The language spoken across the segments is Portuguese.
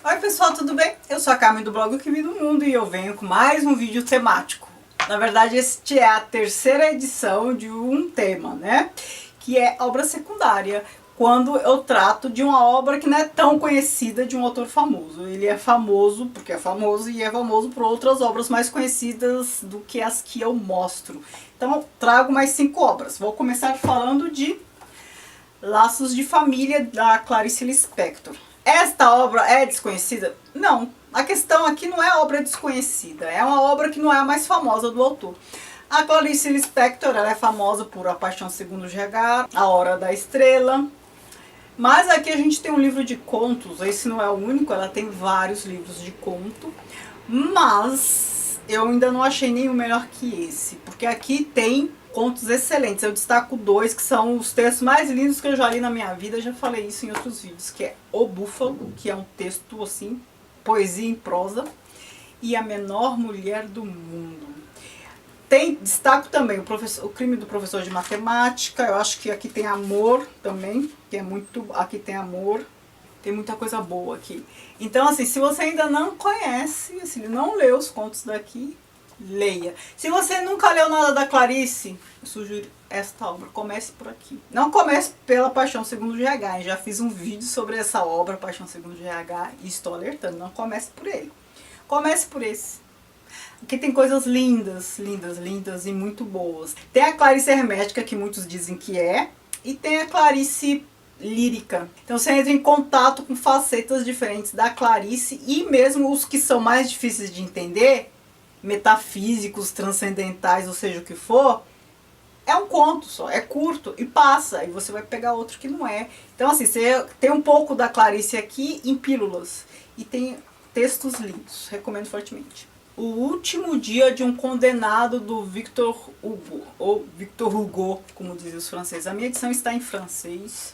Oi pessoal, tudo bem? Eu sou a Carmen do blog O Que Vi no Mundo e eu venho com mais um vídeo temático. Na verdade, este é a terceira edição de um tema, né? Que é obra secundária, quando eu trato de uma obra que não é tão conhecida de um autor famoso. Ele é famoso porque é famoso e é famoso por outras obras mais conhecidas do que as que eu mostro. Então eu trago mais 5 obras. Vou começar falando de Laços de Família, da Clarice Lispector. Esta obra é desconhecida? Não. A questão aqui não é a obra desconhecida, é uma obra que não é a mais famosa do autor. A Clarice Lispector, ela é famosa por A Paixão Segundo GH, A Hora da Estrela. Mas aqui a gente tem um livro de contos, esse não é o único, ela tem vários livros de conto. Mas eu ainda não achei nenhum melhor que esse, porque aqui tem contos excelentes. Eu destaco 2 que são os textos mais lindos que eu já li na minha vida. Eu já falei isso em outros vídeos, que é O Búfalo, que é um texto assim, poesia em prosa, e A Menor Mulher do Mundo. Destaco também o Crime do Professor de Matemática. Eu acho que aqui tem amor também, que é muito, aqui tem amor. Tem muita coisa boa aqui. Então, assim, se você ainda não conhece, assim, não leu os contos daqui, leia. Se você nunca leu nada da Clarice, eu sugiro esta obra. Comece por aqui. Não comece pela Paixão Segundo GH. Eu já fiz um vídeo sobre essa obra, Paixão Segundo GH, e estou alertando. Não comece por ele. Comece por esse. Aqui tem coisas lindas, lindas, lindas e muito boas. Tem a Clarice Hermética, que muitos dizem que é, e tem a Clarice lírica. Então você entra em contato com facetas diferentes da Clarice, e mesmo os que são mais difíceis de entender, metafísicos, transcendentais, ou seja, o que for, é um conto só, é curto e passa, e você vai pegar outro que não é. Então assim, você tem um pouco da Clarice aqui em pílulas, e tem textos lindos, recomendo fortemente. O Último Dia de um Condenado, do Victor Hugo, ou Victor Hugo, como dizem os franceses. A minha edição está em francês.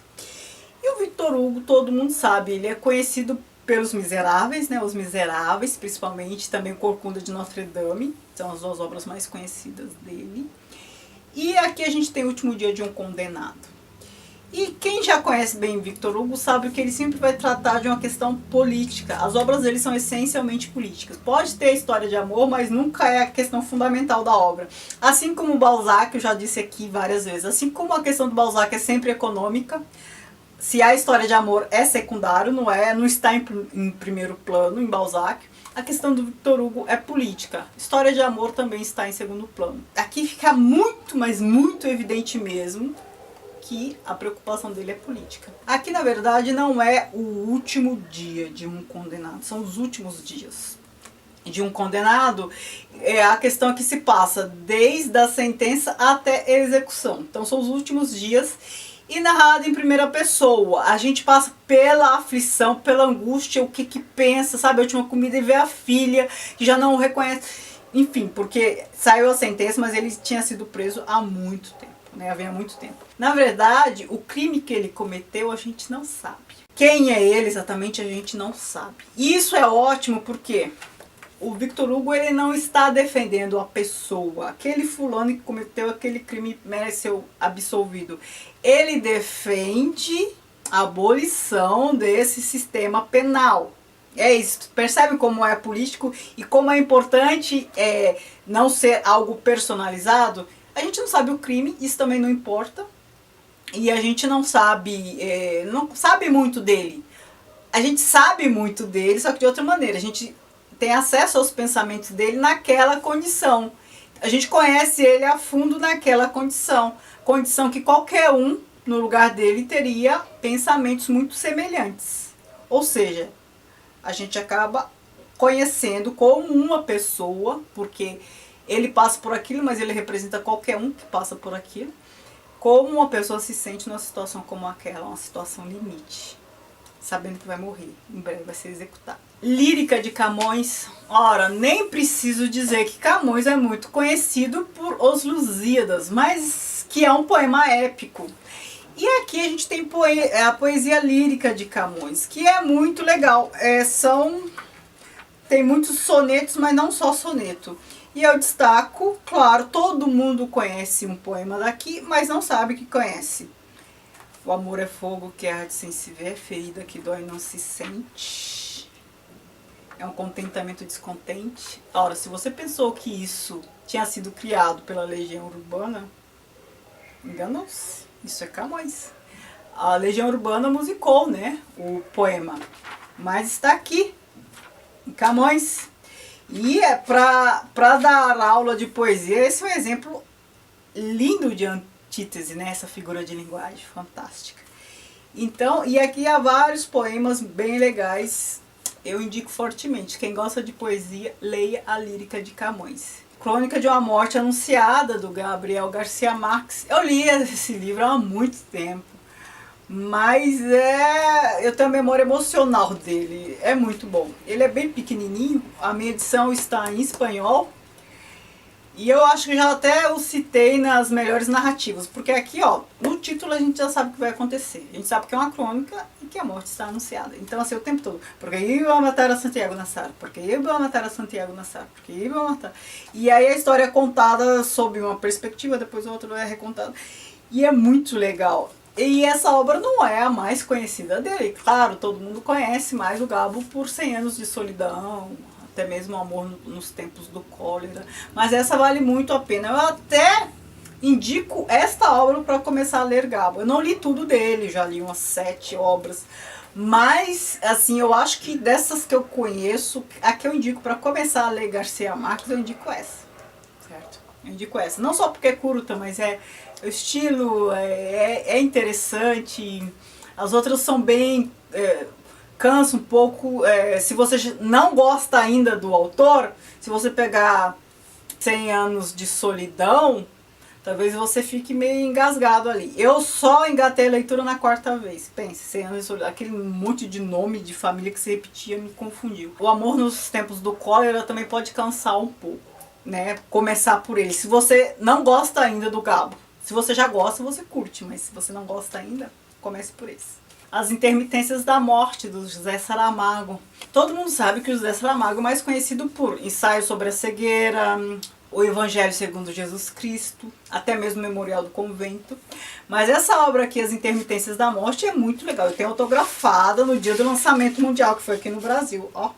E o Victor Hugo, todo mundo sabe, ele é conhecido pelos Miseráveis, né? Os Miseráveis, principalmente, também Corcunda de Notre Dame, são as 2 obras mais conhecidas dele. E aqui a gente tem O Último Dia de um Condenado. E quem já conhece bem Victor Hugo sabe que ele sempre vai tratar de uma questão política. As obras dele são essencialmente políticas. Pode ter história de amor, mas nunca é a questão fundamental da obra. Assim como o Balzac, eu já disse aqui várias vezes, assim como a questão do Balzac é sempre econômica, se a história de amor é secundário, não está em primeiro plano em Balzac, a questão do Victor Hugo é política. História de amor também está em segundo plano. Aqui fica muito, mas muito evidente mesmo que a preocupação dele é política. Aqui, na verdade, não é o último dia de um condenado, são os últimos dias de um condenado. É a questão que se passa desde a sentença até a execução. Então, são os últimos dias e narrado em primeira pessoa. A gente passa pela aflição, pela angústia, o que pensa, sabe? A última comida e vê a filha, que já não o reconhece. Enfim, porque saiu a sentença, mas ele tinha sido preso há muito tempo. Havia muito tempo. Na verdade, o crime que ele cometeu a gente não sabe. Quem é ele exatamente a gente não sabe. E isso é ótimo porque o Victor Hugo, ele não está defendendo a pessoa. Aquele fulano que cometeu aquele crime mereceu absolvido. Ele defende a abolição desse sistema penal. É isso. Percebe como é político e como é importante não ser algo personalizado? A gente não sabe o crime, isso também não importa. E a gente não sabe muito dele. A gente sabe muito dele, só que de outra maneira. A gente tem acesso aos pensamentos dele naquela condição. A gente conhece ele a fundo naquela condição. Condição que qualquer um, no lugar dele, teria pensamentos muito semelhantes. Ou seja, a gente acaba conhecendo como uma pessoa, porque ele passa por aquilo, mas ele representa qualquer um que passa por aquilo. Como uma pessoa se sente numa situação como aquela, uma situação limite, sabendo que vai morrer, em breve vai ser executado. Lírica de Camões. Ora, nem preciso dizer que Camões é muito conhecido por Os Lusíadas, mas que é um poema épico. E aqui a gente tem a poesia lírica de Camões, que é muito legal. Tem muitos sonetos, mas não só soneto. E eu destaco, claro, todo mundo conhece um poema daqui, mas não sabe que conhece. O amor é fogo que arde sem se ver, ferida que dói não se sente. é um contentamento descontente. Ora, se você pensou que isso tinha sido criado pela Legião Urbana, enganou-se. Isso é Camões. A Legião Urbana musicou, né, o poema, mas está aqui, em Camões. E é para dar aula de poesia, esse é um exemplo lindo de antítese, né, essa figura de linguagem fantástica. Então, e aqui há vários poemas bem legais, eu indico fortemente. Quem gosta de poesia, leia a Lírica de Camões. Crônica de uma Morte Anunciada, do Gabriel Garcia Marques. Eu li esse livro há muito tempo, mas eu tenho a memória emocional dele, é muito bom. Ele é bem pequenininho, a minha edição está em espanhol, e eu acho que já até o citei nas melhores narrativas, porque aqui, ó, no título a gente já sabe o que vai acontecer. A gente sabe que é uma crônica e que a morte está anunciada. Então, assim, o tempo todo, porque iba a matar a Santiago Nassar, porque iba a matar a Santiago Nassar, porque iba a matar. E aí a história é contada sob uma perspectiva, depois o outro é recontado. E é muito legal. E essa obra não é a mais conhecida dele. Claro, todo mundo conhece mais o Gabo por 100 Anos de Solidão, até mesmo Amor nos Tempos do Cólera, mas essa vale muito a pena. Eu até indico esta obra para começar a ler Gabo. Eu não li tudo dele, já li umas 7 obras, mas assim, eu acho que dessas que eu conheço, a que eu indico para começar a ler Garcia Marques, eu indico essa, certo? Eu indico essa, não só porque é curta, mas o estilo é interessante, as outras são bem... cansa um pouco, se você não gosta ainda do autor, se você pegar 100 Anos de Solidão, talvez você fique meio engasgado ali. Eu só engatei a leitura na 4ª vez. Pense, 100 Anos de Solidão, aquele monte de nome de família que se repetia me confundiu. O Amor nos Tempos do Cólera também pode cansar um pouco, né? Começar por ele. Se você não gosta ainda do Gabo, se você já gosta, você curte, mas se você não gosta ainda, comece por esse. As Intermitências da Morte, do José Saramago. Todo mundo sabe que o José Saramago é mais conhecido por Ensaio sobre a Cegueira, O Evangelho segundo Jesus Cristo, até mesmo o Memorial do Convento. Mas essa obra aqui, As Intermitências da Morte, é muito legal. Eu tenho autografada no dia do lançamento mundial, que foi aqui no Brasil. Ó,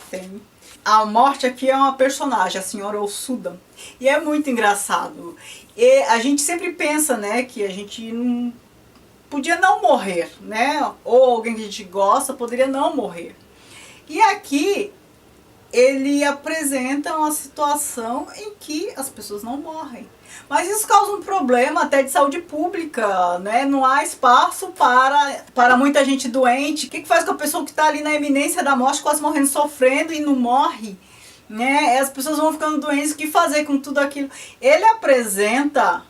tem. A morte aqui é uma personagem, a senhora Ossuda. E é muito engraçado. E a gente sempre pensa, né, que a gente não... podia não morrer, né? Ou alguém que a gente gosta poderia não morrer. E aqui ele apresenta uma situação em que as pessoas não morrem. Mas isso causa um problema até de saúde pública, né? Não há espaço para muita gente doente. O que faz com a pessoa que está ali na iminência da morte, quase morrendo, sofrendo e não morre? Né? As pessoas vão ficando doentes, o que fazer com tudo aquilo? Ele apresenta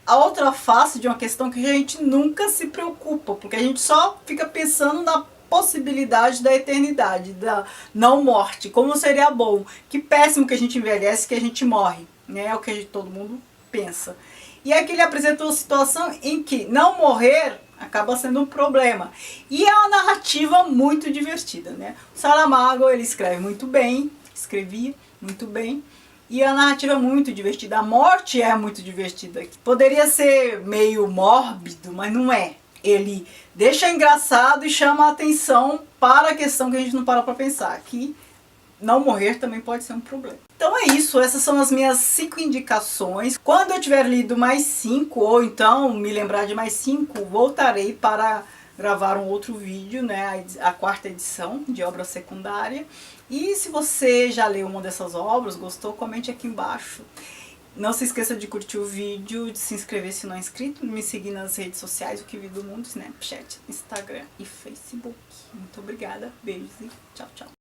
a outra face de uma questão que a gente nunca se preocupa, porque a gente só fica pensando na possibilidade da eternidade, da não morte, como seria bom, que péssimo que a gente envelhece, que a gente morre, né? É o que todo mundo pensa. E aqui ele apresentou uma situação em que não morrer acaba sendo um problema. E é uma narrativa muito divertida, né? O Saramago, ele escreve muito bem, escrevia muito bem, e a narrativa é muito divertida. A morte é muito divertida. Poderia ser meio mórbido, mas não é. Ele deixa engraçado e chama a atenção para a questão que a gente não para pensar. Que não morrer também pode ser um problema. Então é isso, essas são as minhas 5 indicações. Quando eu tiver lido mais 5, ou então me lembrar de mais 5, voltarei para gravar um outro vídeo, né, a 4ª edição de obra secundária. E se você já leu uma dessas obras, gostou, comente aqui embaixo. Não se esqueça de curtir o vídeo, de se inscrever se não é inscrito, me seguir nas redes sociais, o Que Vi do Mundo, Snapchat, Instagram e Facebook. Muito obrigada, beijos e tchau, tchau.